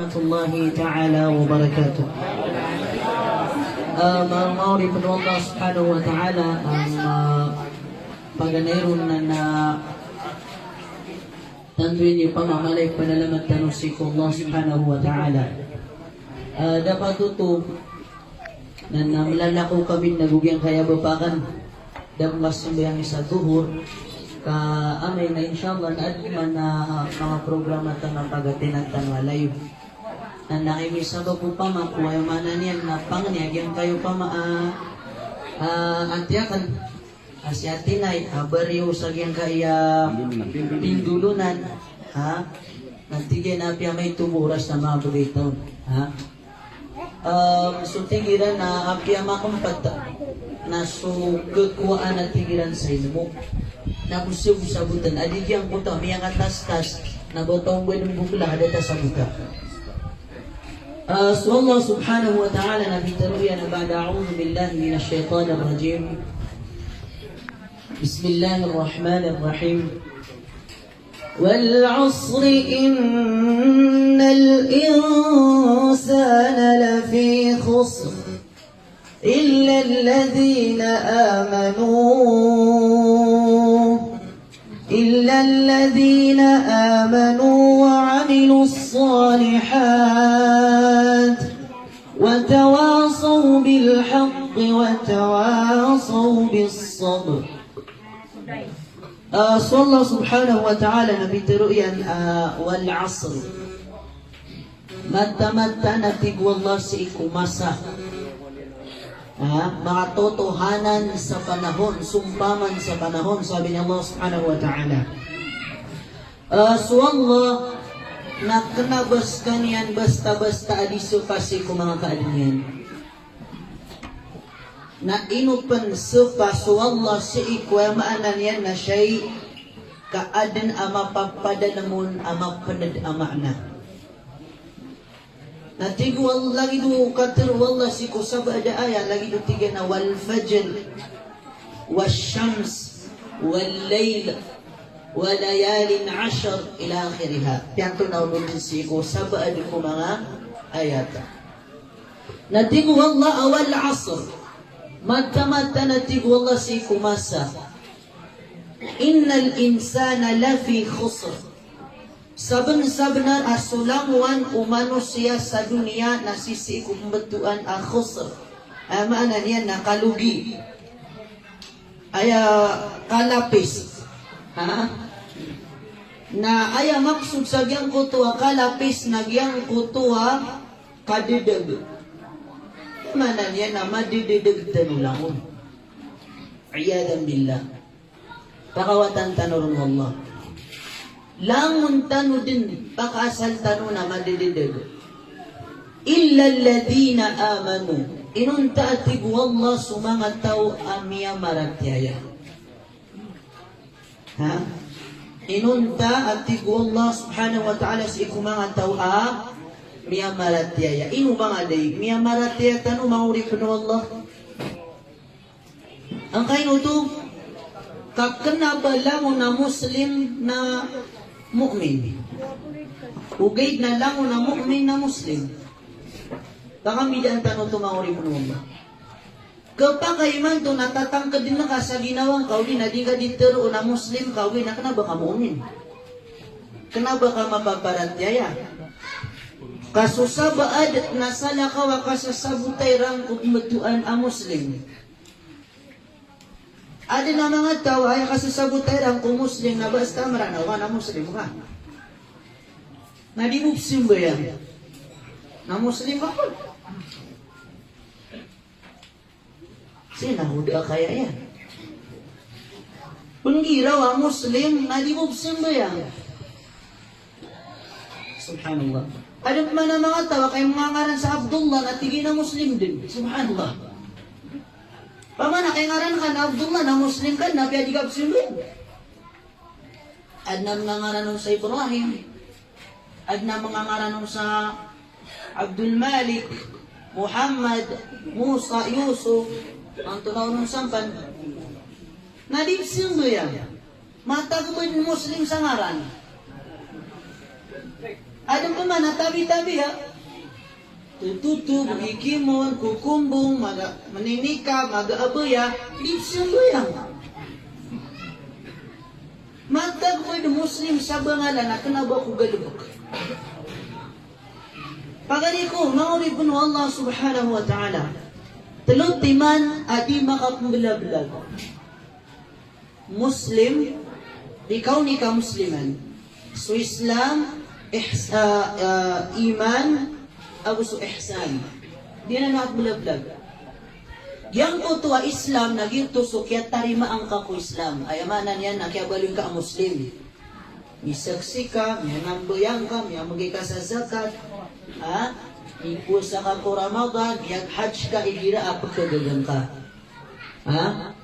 warahmatullahi ta'ala wabarakatuh. Mauri po Allah subhanahu wa ta'ala ang paganayron na tantuin niyo pamamalay panalamat tanong si Allah subhanahu wa ta'ala. Dapat ito na namlalako kami nagugyang kaya bapakan dapat sumbayang isa tuhor ka amay na inshallah na adman na mga programa tanong pagatinan tanong live. Nakimisaba po pa makuha yung mana niyan na pangyagyan kayo pa antiyakan si atinay bariyo sa gyang kaya pindulunan nantigyan na piya may tumuras na mga bagaytaon so tigiran na piya makumpata na so kukuhaan na tigiran sa ilmo na gusto sa butan adigyan buta miyang atas-tas na botong buwan bukla data sa buta. الله سبحانه وتعالى نبي تروينا بعد أعوذ بالله من الشيطان الرجيم بسم الله الرحمن الرحيم والعصر إن الإنسان لفي خسر إلا الذين آمنوا وعملوا الصالحات وتواصوا بالحق وتواصوا بالصبر. صلى الله سبحانه وتعالى نبي رؤيا والعصر mata-mata natigwa Allah sa ikumasa mga totohanan sa panahon, sumpaman sa panahon, sabi ni Allah subhanahu wa ta'ala. So Allah nakanabas kaniyan basta-basta adiso kasi ko mga kaadinyan na inupan sa so Allah si ikwa maanan yan na siya'y kaadan ama papadanamun ama panad amana natigwal lagi do katir wallah si ko sabada aya lagi do tiga na wal fajr wasyams wal layl walayalin 10 ila akhiriha. Pianto na ulun si ko sabad ko mga ayata. Natigwal Allah awal asr mata-mata natigwal si ko masa innal insana lafi khusr saben-sabenan asulamuan manusia sa dunia nasisi kumbetuan khusr. Maana niya nakalugi. Aya kalapis. Na aya maksud sa gyang kutuwa kalapis na gyang kutuwa kadideg. Maana niya na madidideg tanulangon. Iyadan billah. Pakawatan tanurun Allah. Langun tanu din pakasal tanu na madidideg illa alladhina amanu inunta atig wallah sumanga tao amia maratyaya inunta atig wallah subhanahu wa ta'ala si kumanga tao mia maratyaya inu bang aday mia maratyaya tanu mauri kuno Allah ang kaino to kakenabala mo na muslim na mu'min. Ugaid na lang na mu'min na muslim. Baka midyan tanong tumauri mo naman. Kapag kayo man ito natatangkad din na ka sa ginawang kauli na di ka ditero na muslim kauli na ka ba ka mu'min? Kana ba ka mapaparantyaya? Kasusabaad na salakawa kasasabutay rang kumatuan ang muslim. Ada na mga tao ay kasasabutay ang kumuslim na basta maranawa na muslim ka. Nadimupsim ba yan? Na muslim ako. Sinahuda kaya yan? Punggiraw ang muslim, nadimupsim ba yan? Subhanallah. Ada man na mga tao kay mga ngaran sa Abdullah na tigi na muslim din. Subhanallah. Pamana kay ngaran ka na Abdullah na muslim ka na piya di ka absulin. Adna mga ngaran sa Ibrahim. Adna mga ngaran sa Abdul Malik, Muhammad, Musa, Yusuf. Ang tunaw ng sampan. Nadipsin doya. Matagman muslim sa ngaran. Ada pa man tabi-tabi ha. Tututu, bugikimon, kukumbong, maninika, mag-aabaya, di siyang Matag ko yung Muslim sa bangalan na kanaba ko galubok. Pagani ko, maurib ko Allah subhanahu wa ta'ala. Talot timan, adi makapumbilablag. Muslim, ikaw ni ka Musliman. So Islam, iman, ako so ihsan. Di na nakapumbilablag. Yang ko tuwa Islam, naging tusok, kaya tarima ang kako Islam. Ay amanan yan, nakiabalin ka ang Muslim. May saksi ka, may nambayang ka, may amagay ka sa zakat. Ha? Ipusa ka ko Ramadan, hajj ka, igira apagkagagang ka. Ha?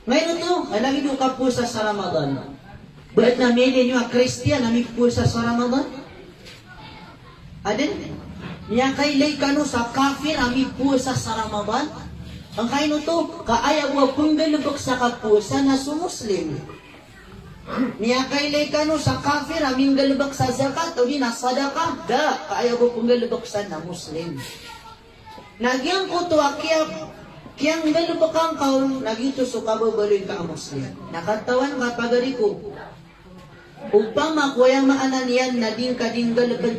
Ngayon ito, ay lagi doon ka pusa sa Ramadan. Ba't na mili nyo ang Christian na may pusa sa Ramadan? Adin? Niya kailay ka no sa kafir na may pusa sa Ramadan? Ang kaino to, kaayag wa punggalubok sa kapusa na sumuslim. Niya kailay ka no sa kafir na minggalubok sa zakat o di na sadaka? Da, kaayag wa punggalubok sa na muslim. Nagyang ko to, kiyang galubok ang kaon, nagito so kababaloy ka ang muslim. Nakatawan ka pagari ko. Upang makuya maanan yan na din kadinggalabak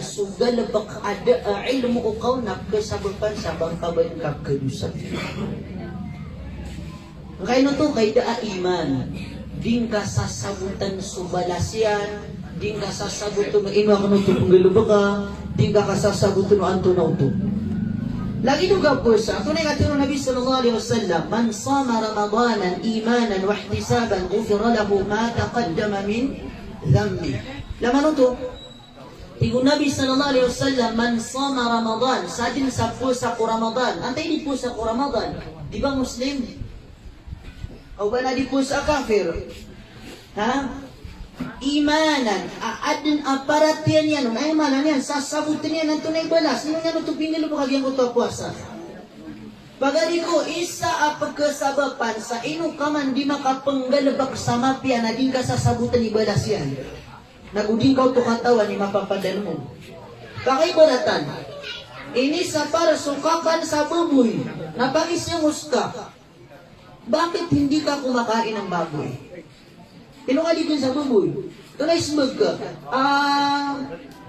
sugalabak ada ilmu ukaw na kasabapan sa bangkaban kakadusan. Kaya no to, kay daa iman. Din ka sasabutan subalasyan, din ka sasabutan no ino ako no to panggalabak ka, din ka sasabutan no anto na uto. Lagi nung kapusa, ito na yung Nabi sallallahu alaihi wasallam, man sama Ramadanan imanan wa ihtisaban ghufira lahu ma taqaddama min dhanbi. Laman ito, tingong Nabi sallallahu alaihi wasallam, man sama Ramadan, sa atin sa pusa ko Ramadan. Antay di pusa ko Ramadan, di ba Muslim? O ba na di pusa kafir? Ha? Imanan, aadin aparatian yan, ay manan yan, sasabutin yan ang tunay balas. Sino yan ito pinilubog yung kuto puasa? Pagari ko, isa apagkasabapan sa ino ka man di makapanggalabak sa mapya na din ka sasabutan ibalas yan. Naguding ka ito katawan ni mapapadal mo. Kakaibaratan, ini sa para sukakan sa baboy, napangisyamos ka. Bakit hindi ka kumakain ng baboy? Tinukalikan sa baboy. Ito na ismag ka.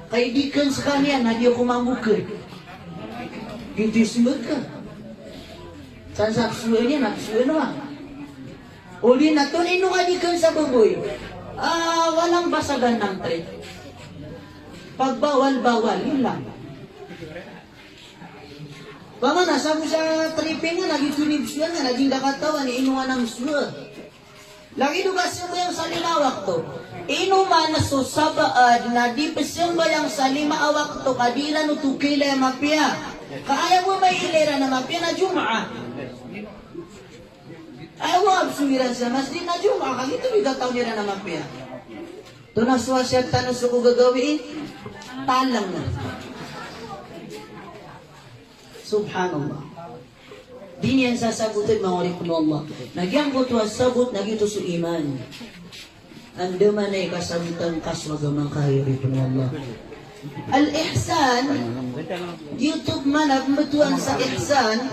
Kaibigan sa kanya, na di ako mamukan. Dito ismag ka. Saan sa apsuan niya, napsuan naman. Uli na ito, inukalikan sa baboy. Walang basagan ng trip. Pagbawal-bawal, yun lang. Baka nasa mo sa tripping nga, naging tunibsyan nga, naging dakatawan, inuwan ng suwa. Lagi dugasin mo yung sa limawak to. Inuman na susabaad na di pasyong ba yung sa limawak to, kadila no tukila yung mapya. Kaaya mo may hilera na mapya na Jum'a. Ayaw mo absuwiran sa masjid na Jum'a, kag ito bigataw nila na mapya. Ito na suwasyag tanong sa ko gagawin, talang na. Subhanallah. Di niyan sasagutin mga ulit ng Allah. Nagyang ko ito sabot, nagito sa iman. Ando man ay kasagutan kaswagamang kahiri ng Allah. Al-ihsan, YouTube man abmatuan sa ihsan,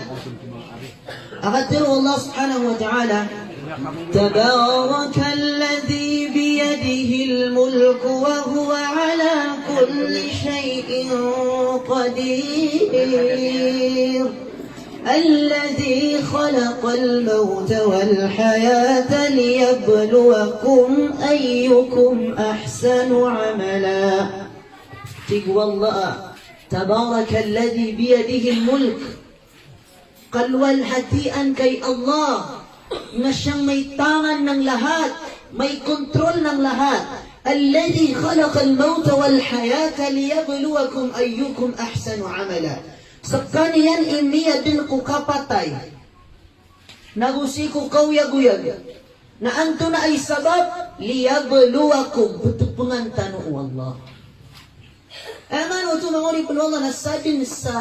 akatiru Allah subhanahu wa ta'ala, تبارك الذي بيده الملك وهو على كل شيء قدير الذي خلق الموت والحياة ليبلوكم أيكم أحسن عملا تقوى الله تبارك الذي بيده الملك قلوى الهتيئا كي الله نشang may tangan ng lahat may kontrol ng lahat الذي خلق الموت والحياة ليبلوكم أيكم أحسن عملا sa kaniyan imiya din ko kapatay. Nagusi ko kawyag-uyag. Na anto na ay sabab, liyabluwakum. Putupungan tano Allah. Aman o ito mga ulit Allah na sadin sa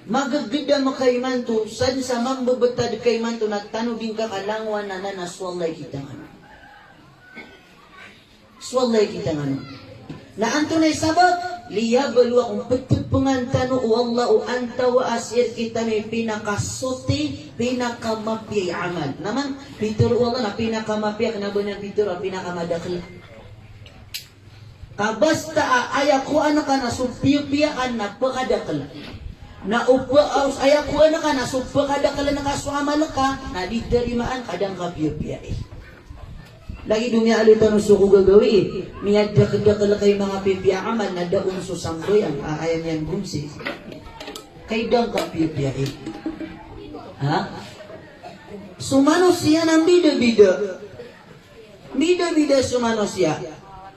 magagida makaiman to, sadin sa magbabagtad kaiman to, nagtano din ka kalangwan na nanaswalay kita. Swallay kita nga na antunay sabab liyabluwa kung pagpangantano o Allah o anta wa asir kita may pinakasuti pinakamapiyay amal naman pituro Allah na pinakamapiyay kanabunan pituro pinakamadakil kabasta ayak ko anak ka na supiyaan na pakadakil na upaos ayak ko anak ka na supakadakil na kasuamal ka na didarimaan kadang kapiyay lagi dunia alu tanong suko gagawi niya dakal kay mga pipiya amal na daon susamboy ang ayan yan gumsi kay dang ka pipiya ha sumano siya ng bida-bida sumano siya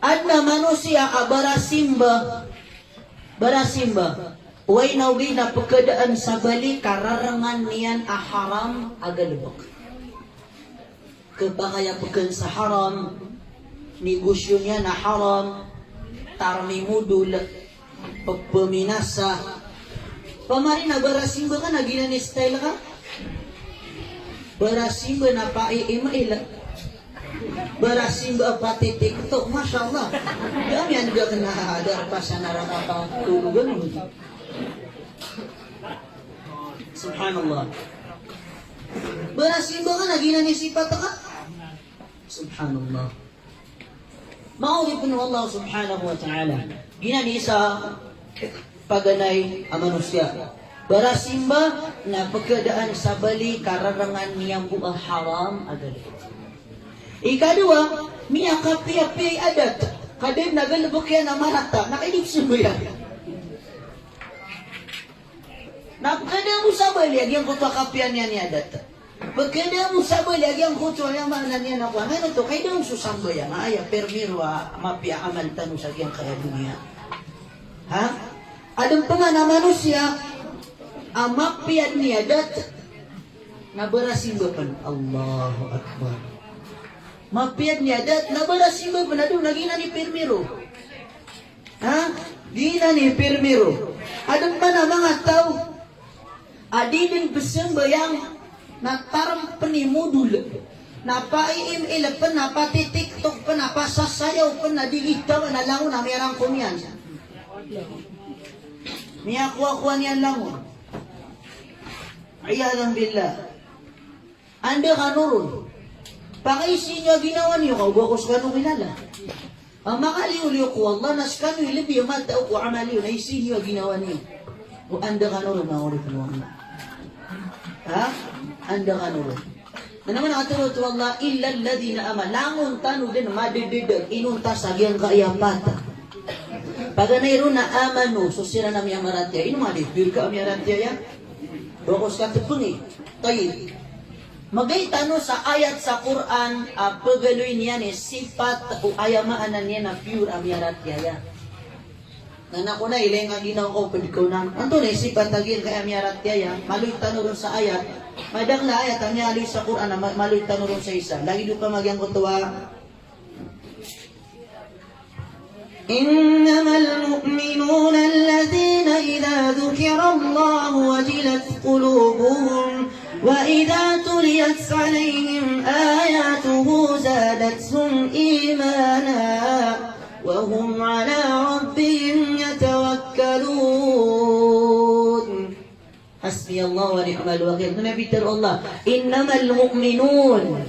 at na manusia barasimba way nawgi na pagkadaan sa bali kararangan niyan haram agalubak kebakaya pekan sa haram negosyo niya na haram tarmi mudul pagpaminasa pamari na barasimba ka nagina ni style ka barasimba na paiimail barasimba pati tiktok Masya Allah kami yan juga kena hadar pa sa narakapang tulugan subhanallah barasimba ka nagina ni sifat ka subhanallah mauli puno Allah subhanahu wa ta'ala ginani sa paganay ang manusia barasimba na pagkadaan sa bali kararangan niyang buah haram agal ikadua miya kapi-api adat kadib nagalubok yan na marata nakaidipsin mo yan napakada mo sa bali agyan ko kapian yan ni adat pagkada mo sa bali agyan ko yang mana niya na kuha ngayon to kay daw susambo yan aya permirwa mapia amal tanu sa agyan kaya dunia ha adang pa nga na manusia mapia ni adat na barasimba pan Allahu Akbar mapia ni adat na barasimba pan adong nagina ni permiro ha gina ni permiro adang pa na mga tao adidin pesembayang natarang penimudul napaiim-ila pa napatitiktok pa napasasayaw pa nadigitaw na langon na mayarang kumyan niya kuha-kuha niyan langon ayadan billah anda kanurun pakaisi niya ginawa niyo kaugakos ka nung kilala ang makaliw-liw ko Allah naskano ilibiyang matao ko amaliw na isi niyo ginawa niyo o anda kanurun na ulit mo ha? Anda kanurun. Na naman nakatulot wallah illa alladhina amalangon tanu din madididag inunta sa gyang kaayapata. Paganayro na amano so sira na miya maratya. Ino madibir ka miya maratya ya? Bokos ka tupungi. Tayo. Magay tano sa ayat sa Quran pagaloy niya ni sifat o ayamaan niya na pure ang miya maratya ya. Nana ko na ilang ang ginaw ko pwede ko na anto na isipan tagin kaya miyarat kaya maluit tanurun sa ayat madak na ayat ang niyaluy sa Quran na maluit tanurun sa isa lagi doon pa magyang kutuwa innamal mu'minuna alladhina idha dhukira Allah wajilat qulubuhum wa idha tuliyat alayhim ayatuhu zadatuhum imana وهم على ربهم يتوكلون حسبي الله ونعم الوكيل Nabi Allah innamal mu'minun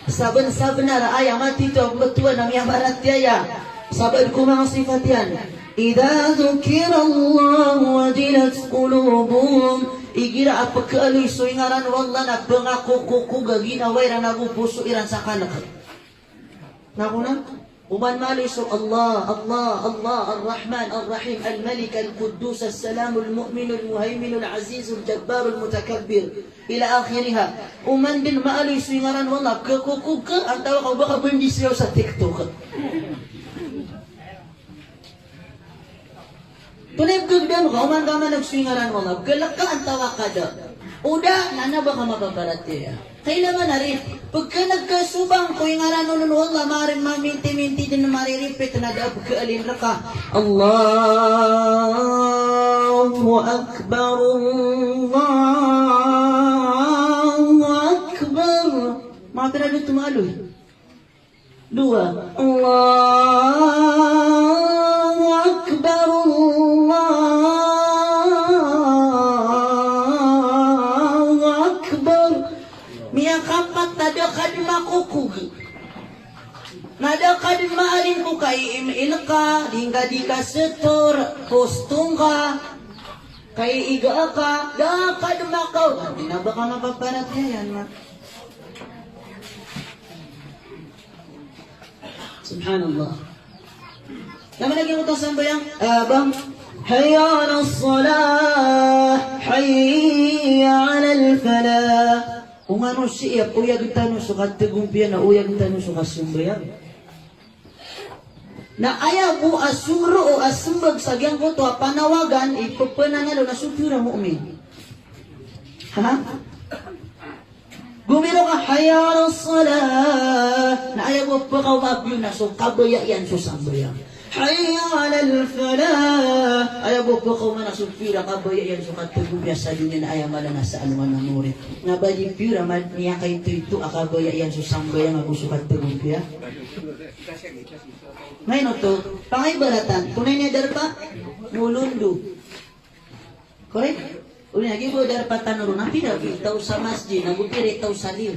saban-sabna raya mati to betua namanya barat ya saban ku mga sifat yan idza dzukira Allah wajilat qulubuhum igira apakali so ngaran wallah na pangako ko gagina wayra nagupuso iran sa kanak nakuna ومن مالس الله الرحمن الرحيم الملك القدوس السلام المؤمن المهيمن العزيز الجبار المتكبر إلى آخرها ومن din maalis ngaran wala kukuk ang tawa ka baka bendisyo sa TikTok tunay gagdan ka man ka man nagsingaran wala galak ka ang tawa ka da uda nana baka mababarati kailangan na rin pagka nagkasubang ko yung ngaran nun wala maaaring maminti-minti din na mariripit na daab kaalin ka Allahu Akbar Allahu Akbar mga pinalo tumaloy dua Allahu Akbar, Allahu Akbar. Mia kapat tada kadma kuku. Nada kadma alin ku kai ilka hingga dikasetor kostum ka kai iga ka da kadma kau. Nanti na baka mapaparatnya yan ma. Subhanallah. Naman lagi utang sambayang bang. Hayya 'alas salah, hayya 'alal falah. Kung ano siya, uyag tanu sukat tegumpian na uyag tanu sukat sumbayang. Na ayaw po asumro o asumbag sa gyang ko to panawagan ipapanangalo na supira mu'min. Ha? Gumiro ka hayya 'alas salah. Na ayaw po pakawabyo na so kabayayan so sambayang. Hayya 'alal falah. Ayaw po pakaw na supira kabayayan so katugumya sa dunya na ayaw mala na sa anuman ng murid. Nga ba di pura man niya kay ito akabayayan so sambayang ako so katugumya. Ngayon to, pangaibaratan, tunay niya darpa, mulundu. Correct? Uli lagi po darpa tanuro, napira itaw sa masjid, nagupiri itaw sa liw.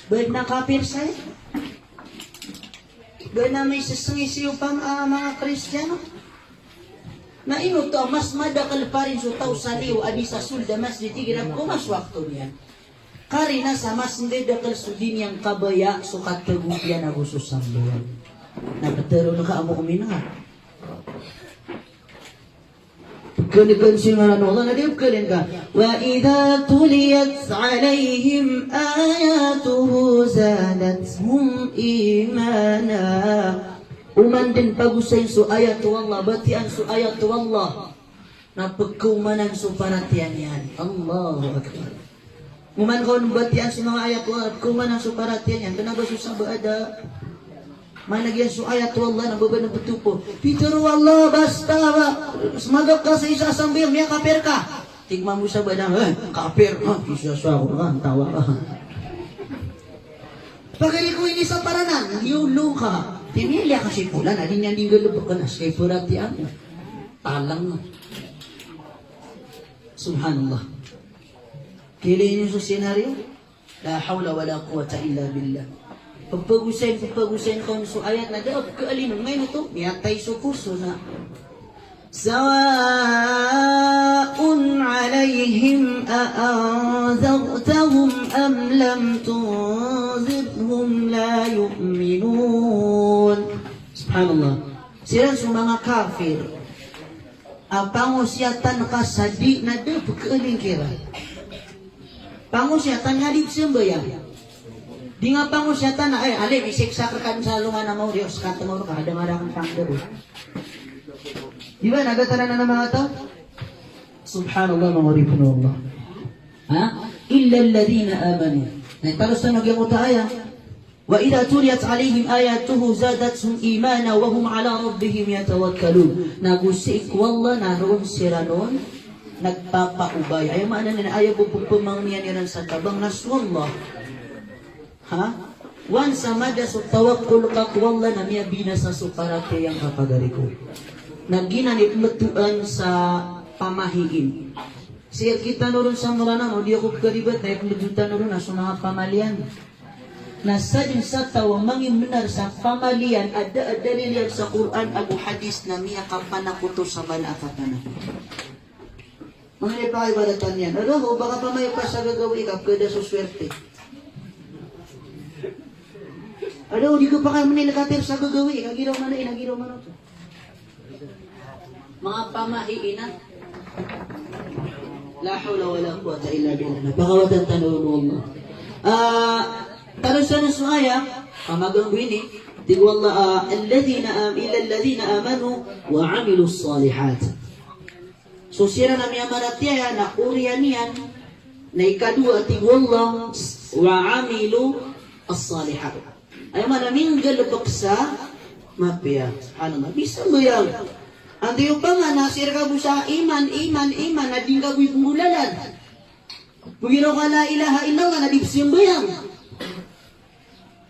Baik na kapir sa'yo? Baik na may sasangisiyo pang mga Kristiyano? Na ino to, mas madakal pa rin so taw sa liw, adi sa sulda masjid, tigirap ko mas wakto niya. Karina sama sendiri dakal sudin yang kabaya sukat kegupian aku susah doang. Nah betul nak kamu umina. Bukan singaran Allah nanti bukan ka. Wa idza tuliyat alaihim ayatuhu zadatuhum imana. Uman din pagusay su ayat Allah batian su ayat Allah. Na pagkumanan su paratian yan. Allahu akbar. Muman kau batian si mga ayat Allah, kuman ang suparatian yan, kenapa susah berada? Managyan su ayat Allah na beban betupo. Pitero Allah basta ba? Semagap ka sa isa sambil miya kafir ka. Tigma mo sa badang, kafir. Isa sa ako ka, tawa ka. Pagali ko ini sa paranan, yulo ka. Timilya kasi pula na din yan dinggal ka na sa paratian. Talang na. Subhanallah. Kili niyo sa senaryo, la hawla wala quwata illa billah. Pagpagusain kung so ayat na daw, kaalinong ngayon ito, niyatay so kurso na. Sawa'un alayhim a'anzartahum am lam tunzirhum la yu'minun. Subhanallah. Sila sa mga kafir, pangusyatan kasadi na daw, pagkaaling kira. Pangusyatan nga di sembayang. Di nga pangusyatan na, ali, isiksa ka kan sa lunga na mo, Diyos, kata mo ka, ada marang pangdaro. Di ba, nagatala na ng mga to? Subhanallah, mga ripon Allah. Ha? Illa alladhina amanu. Nagtalos na nagyang utaya. Wa idha tuliyat alayhim ayatuhu zadatuhum imana wa hum ala rabbihim yatawakkalun. Nagusik wallah naroon sila noon. Nagpapaubay. Ayaw maanan na ayaw pupumangniyan yan sa tabang naswallah. Ha? Wan sama da so tawakkul kakwallah na miya binasa so parate yang kapagari ko. Naginanip matuan sa pamahiin. Siya kita nurun sa murana, o di ako karibat na ipindutan nurun na sa mga pamalian. Nasa din sa tawa, mangin benar sa pamalian, ada dalil sa Quran, agu hadis na miya kapanakuto sa balakatan. Mga ipakibadatan yan. Ano, baka pa may pa sa gagawin ka, kada sa swerte. Ano, di ko pa kayo manilakatir sa gagawin, nagiraw man na, nagiraw man ito. Mga pamahiinan. La hawla wala quwwata illa billah. Napakawatan tanong Allah. Tanong sa nasuaya, kamagang bini, tigwallah, alladhina amanu wa amilu salihat. So sira na miya maratya na uriyan niyan na ikadua tigwallah wa amilu as-salihat. Ay maraming galabaksa mapya. Ano na? Bisa mo yan? Ang tiyo pa nga, nasir ka mo sa iman, na di ka buhay pumulalan. Pugiro ka la ilaha illallah, na dipsiyong bayang.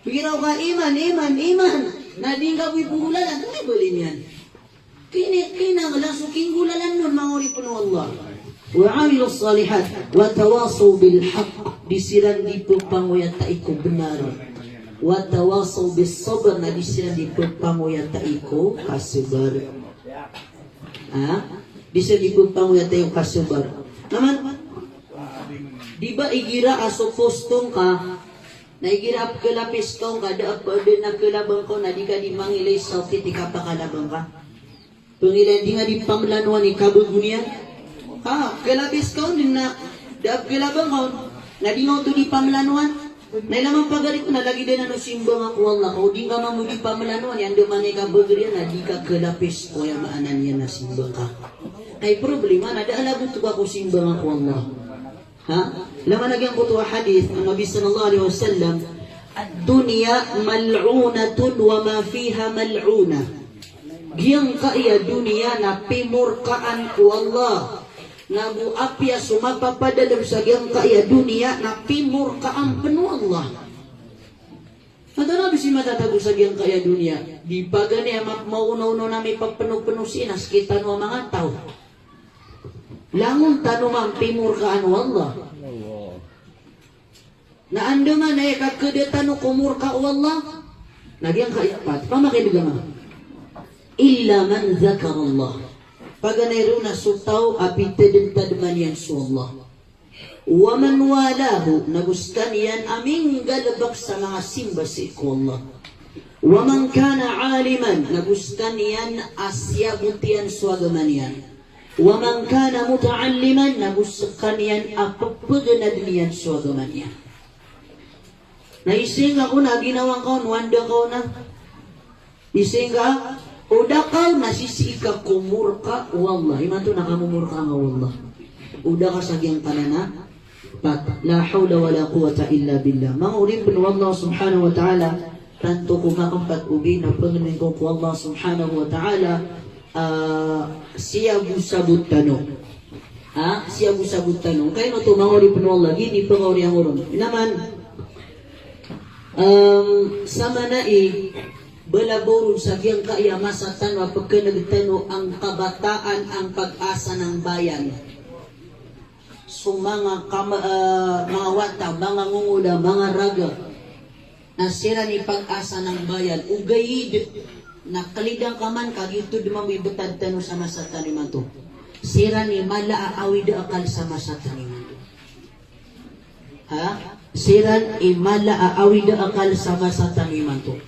Bigiraw ka, iman. Nading ka po'y pungulalan. Ano bali niyan? Kina lasuking gulalan nun, mga uri po ng Allah. وعملوا الصالحات وتواصوا بالحق disiran di pagpanguyata iko benar watawasaw bis-sabr na disiran di pagpanguyata iko kasubar disiran di pagpanguyata iko kasubar naman di ba igira aso postong ka na igira kelapistong ka daap pa din na kelabang ko na di ka di mangilay sa titika pa kalabang ka pengilan di nga di pamlanuan ni kabugunian kelabis kau din na daap kelabang kau na di nga ito di pamlanuan na ilamang pagarit na lagi din ano simbang ako Allah kau di ka mamu di pamlanuan yan dumangay ka bagarian na di ka kelapis o yung maanan yan na simbang ka ay problema na daalagot ko ako simbang ako Allah laman nagyang ko ito hadith ang Nabi sallallahu alaihi wasallam ad-dunya mal'unatun wa ma fiha mal'una giyang kaya dunia na pimurkaan ko Allah naguapya sumapapadalab sa giyang kaya dunia na pimurkaan penuh Allah. At ano bisi matatago sa giyang kaya dunia? Di pa gani mauno-uno nami pagpenuh-penuh sinas kita no mga tao. Langon tanumang pimurkaan Allah. Na ando man ay kakadatan no kumurka Allah. Nagyang kaya pat pamakiduga nga. Illa man zakar Allah. Paganayro na sutaw apitedentad man yan su Allah. Waman walahu nagustan yan aming galabak sa mga simba si ko Allah. Waman kana aliman nagustan yan asya butian suagaman yan. Waman kana muta'alliman nagustan yan apagpaganad niyan suagaman yan. Naising ako na ginawang kaon, wanda kaon na. Ising ka, uda ka, nasisi ka kumurka, wallah. Iman to nakamumurka nga, wallah. Uda ka sa giyang kanana, pat, la hawla wa la quwata illa billah. Mga ulim bin wallah subhanahu wa ta'ala, tanto kumakampat ubi na panginin ko po Allah subhanahu wa ta'ala, siya busabut tanong. Siya busabut tanong. Kaya no to, mga ulim bin wallah, gini pangawari ang uron. Inaman, sama na balaborun sa giyang kaya masatan wa pagkanagtano ang kabataan ang pag-asa ng bayan. So mga wata, mga ngungula, mga raga na sira ni pag-asa ng bayan ugayid na kalidang kaman kagito dumami betad tano sa masatan ni manto. Sira ni mala aawid akal sa masatan ni manto. Siran imala aawid akal sama sa taniman to.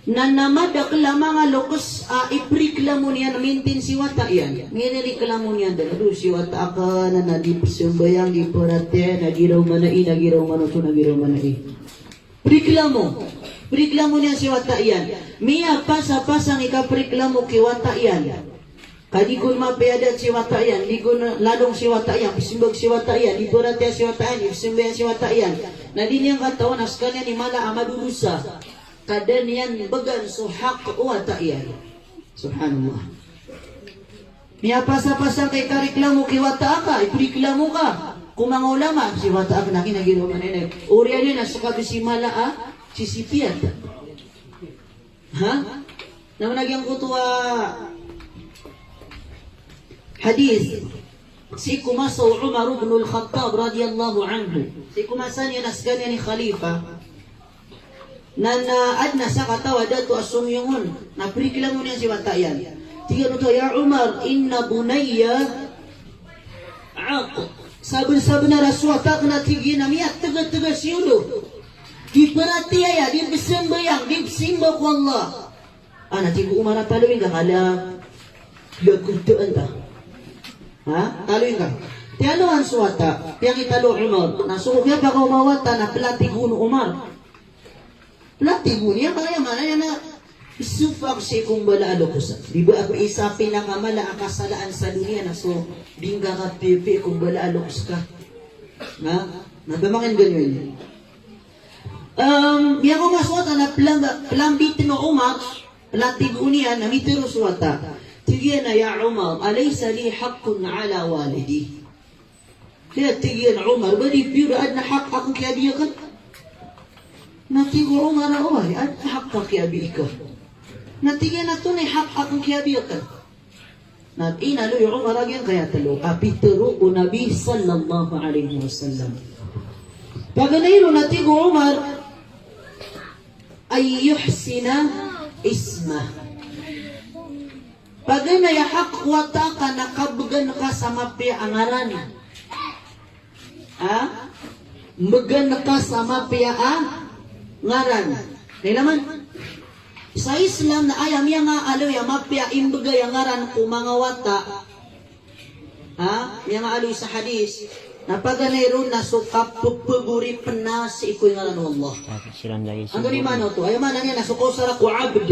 Nanamadak lamang nga lokos ipriklamon yan, mintin si wata yan. Miniriklamon yan, dalo si wata ka na nadipsumbayang, di parate, nagiraw manai, nagiraw manuto, nagiraw manai. Priklamo niya si wata yan. Miya pasang ikapriklamo ki wata yan. Kadi kun mapiadat si wata yan, di kun ladong si wata yan, pisimbag si wata yan, di parate si wata yan, pisimbayan si wata yan. Na di niyang katawan, askalya ni mala amadudusa. Kadan yan bagan so hak wata yan. Subhanallah. Miya pasang kay kariklamo ki wata ka, ipriklamo ka. Kung mga ulama, si wata ka nakinagiro maninag. Uriya din, nasa kabisi mala sisipiat. Naman nagyang kutuwa hadith si kumasaw Umar ibn al-Khattab radiyallahu anhu. Si kumasan yan asgan ni Khalifa na adna sa katawa dato asumyungon na prikla mo niya si watayan. Tiga no to, ya Umar, inna bunayya sabi na raswata na tigi na miya taga siyulo di perhatiya ya di besembayang di simba ko Allah tigo Umar talawin ka kala laguntaan ta talawin ka tiano ang suwata tiyang italo Umar nasukya pa ka umawata na platigun Umar platigun niya kaya man yan na isufak siya kung balaalo ko sa di ba ako isa pinakamala akasalaan sa dunia na so dingga ka pipi kung balaalo ko ka nabamakin ganyan biya ko maswata na plambitin mo Umar platigun niya na mitiro suwata تجينا يا عمر أليس لي حق على والدي لا تجينا عمر بدي بيور أدنى حق أخوك يا بيقل Natigo Umar oy, at hak ka kiabi ikaw. Natiga na to na hak akong kiabi ikaw. Nag-inalo yung Umar agyan kaya talo. Apituro o Nabi sallallahu alaihi wasallam. Paganayro natigo Umar ay yuhsina isma. Paganay hak wata ka nakabugan ka sa mapi angaran. Ha? Magan ka sa mapi ngaran. Kailaman? Sa Islam na ayam yang nga alo ya mapya imbaga yang ngaran ko mga wata. Ha? Yang nga alo sa hadis. Napaganayro na sukap pagpaguri penas iko'y ngaran ng Allah. Ang gani mano to? Ayaw man nga nasuko sa ko abd.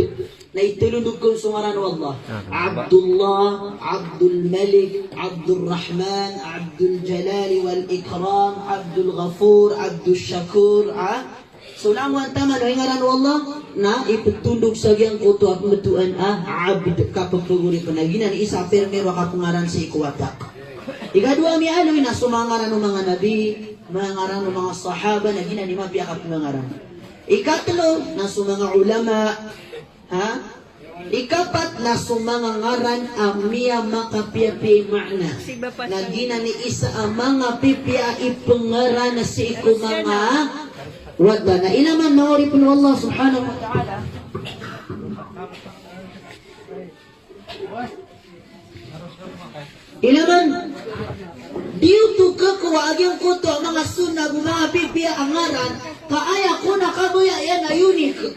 Na itulunod ko sa ngaran ng Allah. Abdullah, Abdul Malik, Abdul Rahman, Abdul Jalali wal Ikram, Abdul Ghafur, Abdul Shakur. So lamuan tama no ngaran ng Allah na ipatulog sa giyang kuto at matuan abd kapagpaguri panaginan isa permero kapungaran sa ikuwata. Ikadua mi aloy na sumangaran ng mga nabi, mga ngaran ng mga sahaba na ginani mapiya kapungaran. Ikatlo na sumanga ulama, ha? Ikapat na sumanga ngaran amiya makapiyapi makna. Na ginani isa ang mga pipiya ipangaran na si iku mga wadda na inaman mawaripun Allah subhanahu wa ta'ala. Ilaman diuto ka kuwa agyang kuto ang mga sunnah mga pipiya ang ngaran kaaya ko nakabuya yan na unique.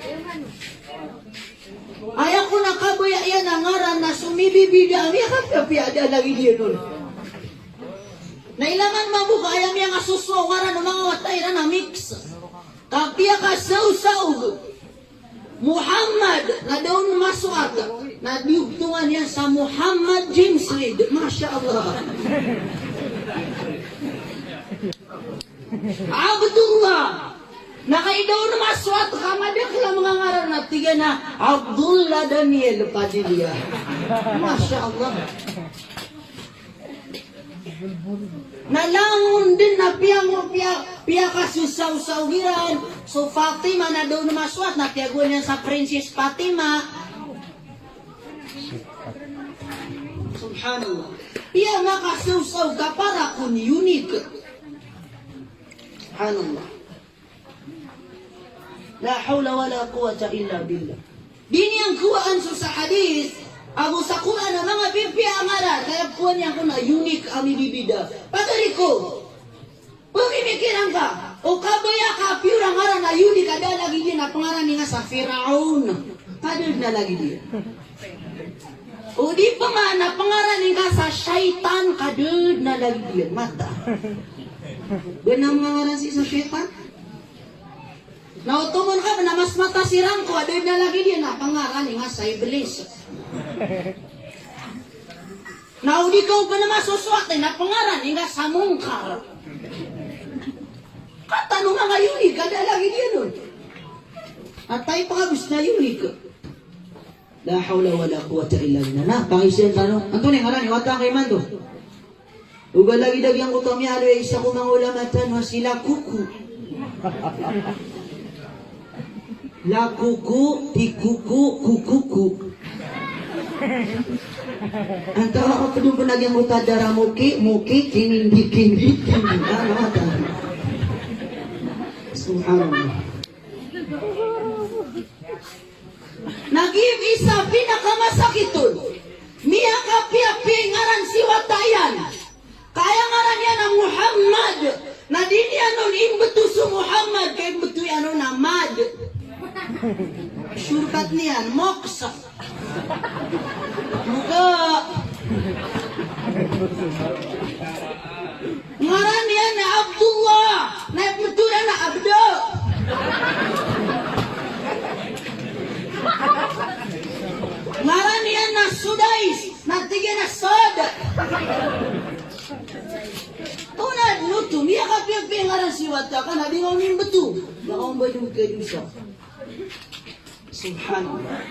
Aya ko nakabuya yan ang ngaran na sumibibida ang pipiya ada lagi dia nun. Na ilaman mabuka ayam yang asuso ngaran ng mga watay na mix. Kapia ka saw-saw Muhammad na daon masuat na diugtungan yan sa Muhammad James Reid. Masya Allah. Abdullah na kay daon masuat kamadak lang mga ngaran na tiga na Abdullah Daniel Padilla. Masya Allah. Nalangon din na piya kasusaw-sawiran. So Fatima na daw namaswat na tiyaguan niya sa Princess Fatima. Subhanallah. Piya nga kasusaw ka para kun unique. Subhanallah. La hawla wa la quwata illa billah. Dini ang kuwaan sa hadis. Ako sa Quran na mga pipiya ngaran, kaya kuha niya ko na unique ang ibibida. Pagari ko, pagimikiran ka, o kabaya ka, pure ngaran na unique, kada lagi din na pangaran niya sa Firaun. Kadal na lagi din. O di pa nga na pangaran niya sa Shaitan, kadal na lagi din. Mata. Ganang mga ngaran si sa Shaitan? Nautumon ka, na mas mata sirang ko, kadal na lagi din na pangaran niya sa Iblis. Naudi ka pa naman suswat na pangaran nga sa mungkar. Katanong nga yunik, kada lagi diyan nun. At tayo pa gusto na yunik. La hawla wa la quwata illa billah. Na, pangisiyan tanong. Anto ni ngaran, iwata kay Mando. Uga lagi dagyang ko kami alo isa ko mga ulamatan wa sila kuku. La kuku, ti kuku, kukuku. Antara ako pa doon nagyang utadara muki, kinindi. Subhanallah. Nag-give isa pinakamasakit doon. Miya kapi-api ngaran si Watayan. Kaya ngaran yan ang Muhammad. Na din yan nun imbetu su Muhammad. Kaya imbetu yan nun Ahmad. Syurkat niyan, moksa. Muka. Ngaran yan na Abdullah. Na imbetu na Abdo. Ngaran yan na Sudais. Natigyan na Sod. Tunad nutu. Miya kapi-api ngaran si Wata. Kana di ngawin betu. Nakaumbay yung kadusa. Subhanallah.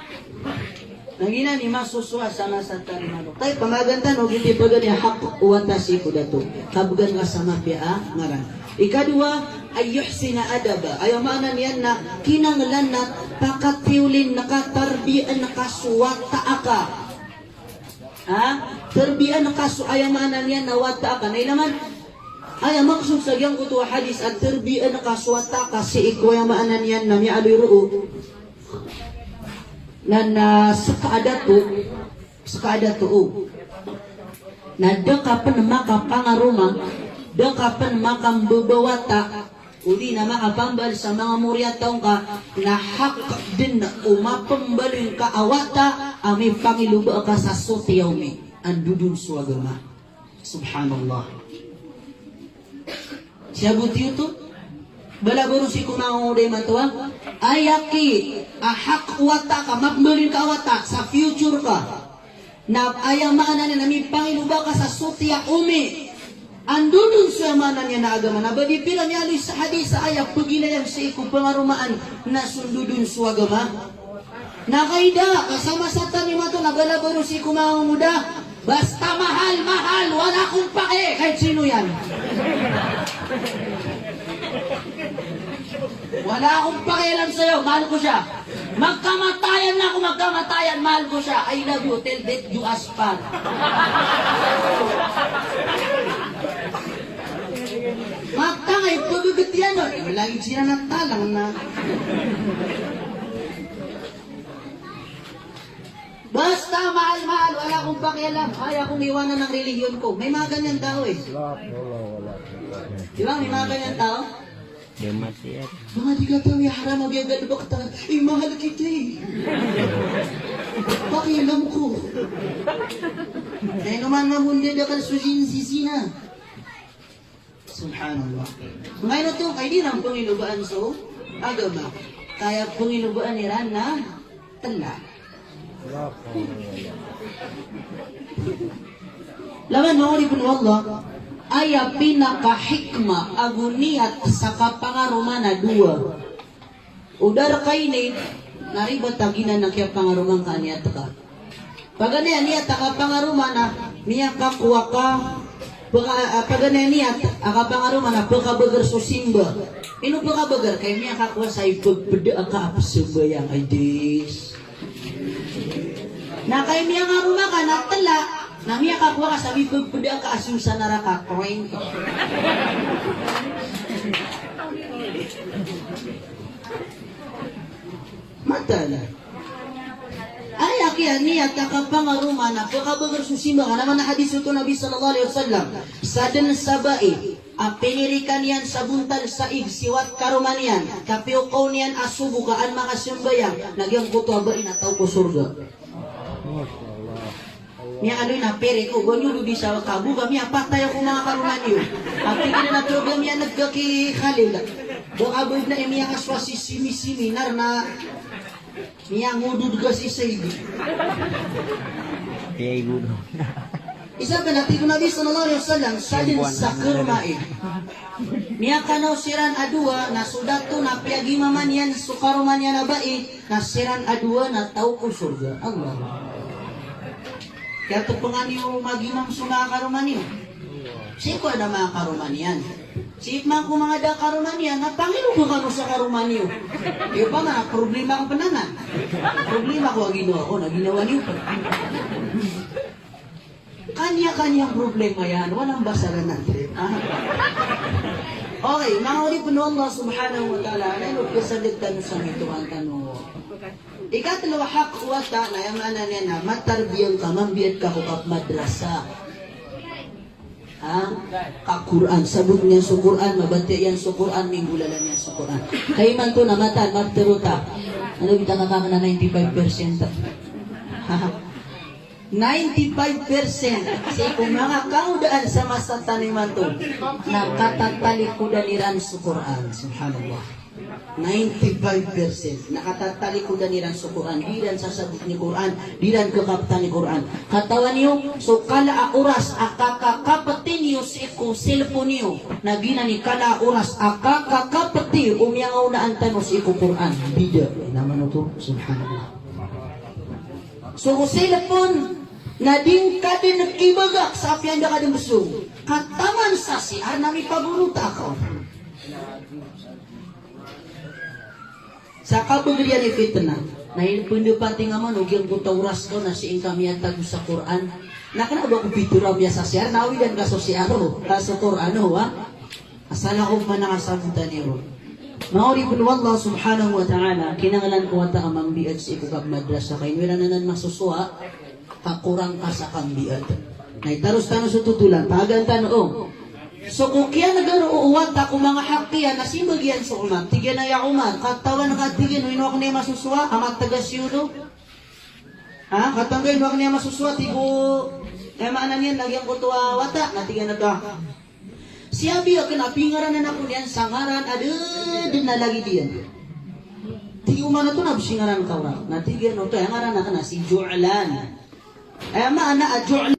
Nangina ni masuswa sana sa tarimado. Tay pamagantan og hindi bagan ya hak uwata si kudato. Kabugan nga sama pia ngaran. Ikadua ay yuhsina adaba. Ayaw maanan yan na kinanglan na pakatiulin, nakatarbian, nakasuwata aka. Ha? Tarbian, ayaw maanan yan na wata aka. Nay naman, ay maksud sa yang kutu hadis at tarbian, nakasuwata ka si ikaw ayaw maanan yan na mi'aloy roo. Na sa kaadato na dekapan makapangaruma, dekapan makambabawata, uli na makapambal sa mga muryataw ka, na hak din na umapambalin ka awata, ami pangiluba ka sa sotiyaw mi, andudun suwagama. Subhanallah. Siya buti ito? Balaguro si kumanguray matuwa, ayaki, ahak wata ka, mapambalin ka awata, sa future ka, na ayaw maanan na may pangiluba ka sa sutiya umi. Andunun sa maanan niya na agama. Na badi pila niya sa hadis sa ayaw paginayang sa ikong pangarumaan na sundudun sa agama. Nakaida, kasama sa tanima to, nabalabaro si kumang muda. Basta mahal, mahal, wala akong pake. Kahit sino yan. Wala akong pakialam sa'yo, mahal ko siya. Magkamatayan na ako, magkamatayan, mahal ko siya. I love you, till death do us part. Matangay, pagugat yan. Lagi siya nagtalang na. Basta mahal, mahal, wala akong pakialam. Kaya akong iwanan ng relihiyon ko. May mga ganyan tao eh. Di ba, may mga ganyan tao? Mga di ka tayo, haram ang biyagal ba ka tayo? Eh, mahal kita eh. Pakialam ko. Kaya naman mamundi na ka susin sisina. Subhanallah. Ngayon ito, kaya di lang pangilubaan so, agama. Kaya pangilubaan nila na tala. Laman mo, ulipun Allah, ay pinaka-hikma aguniat sa kapangaruman na dua. Udar kay ni naribat taginan na kaya pangaruman ka niya ka. Pagana niya kapangaruman na niya kakuha ka. Pagana niya kapangaruman na pagkabagar susimba. Ino pagkabagar kay niya kakuha sa ipagpada ka apsuba yang ideas. Na kay niya nga rumah ka natala. Nang iya kakuha ka sabi pagpada ka asun sa naraka coin ko. Matala. Ay akiya niya takapangaruma na pagkabagar susima ka naman na hadis ito Nabi sallallahu alaihi wasallam. Sadan sabai pinirikan yan sa buntal sa siwat karuman yan. Kapiukaw niyan asubo kaan makasumbayang. Nagyang kuto abain at tao ko surga. Niya ano na pere ko gonyo di sa kabu kami patay ako mga karuman niyo. At tingin na program yan nagkakikhalil. Baka na imiya kaswasi seminar na niya ngudud ka si Saidi. Isa ka natin ko Nabi sallallahu alaihi wasallam salin sa kurmain. Niya kanaw siran adua na sudato na piagimaman yan sukaruman yan na bai na siran adua na tao ko surga. Allah. Kaya ito pa nga niyo magimam sumakaruman niyo. Siko na mga karuman yan. Sip man ko mga da karuman yan, napangilo ko kamo sa karuman niyo. Iyo pa nga, problema ko pananan. Problema ko ang ginawa ko, na ginawa niyo pa. Kanya-kanyang problema yan, walang basaran natin. Okay, mga uli po Allah subhanahu wa ta'ala, nalog ko sa ligtan sa mituan tanong. Ikatlo hak wata na yung ana niya na matarbiyang ka, mambiyat ka kukap madrasa. Ka Quran, sabot niya sa Quran, mabati yan sa Quran, minggulalan niya sa Quran. Kayo man to namatan, magteruta. Ano kita kakama na 95%? 95% kasi kung mga kaudaan sa masa taniman to, nakatataliikudan sa Quran. Subhanallah. 95% nakatataliikudan sa Quran. Dilan sa sabot ni Quran, dilan kakapta ni Quran. Katawan niyo, so kala oras akakakapatin niyo sa cellphone niyo. Nagina ni kala oras akakakapati umyangaw na antan mo sa Quran. Bida. Naman ito, subhanallah. So cellphone na din ka din nagkibagak sa apyan da ka din busog. Kataman sa si nami paburuta ako. Sa kabagriyan ni fitna, na pinupati nga man, ugyang kutauras ko na siing kami ang tago sa Quran. Nakanaba ko pitura miya sa siya, nawilan ka so siya ro, sa Quran, ha? Asala ko man nakasabutan niyo. Maori po Allah subhanahu wa ta'ala, kinangalan ko wata amang biad si ikukab madrasa, kay nila nanan masusuha, kakurang ka sa kambiad. Nay taros-tanos tutulan, pagan tanong. So kung kaya nag-uwat ako mga haktiyan, nasimagyan sa umat, tigyan na ya umat, katawan na katigyan, huwag na yung masusuha, amat tagas yuno. Ha? Katanggayin, huwag na yung masusuha, tigo, maanan yan, nagyang ko tuwa wata, natigyan na ka. Siya biya, kinapingaran na po niyan, sangaran, din na lagi diyan. Tigi umana to na, singaran ka wala. Natigyan, ito, yung ngaran na ka na, si Ju'lan. Ay, maana, Ju'lan.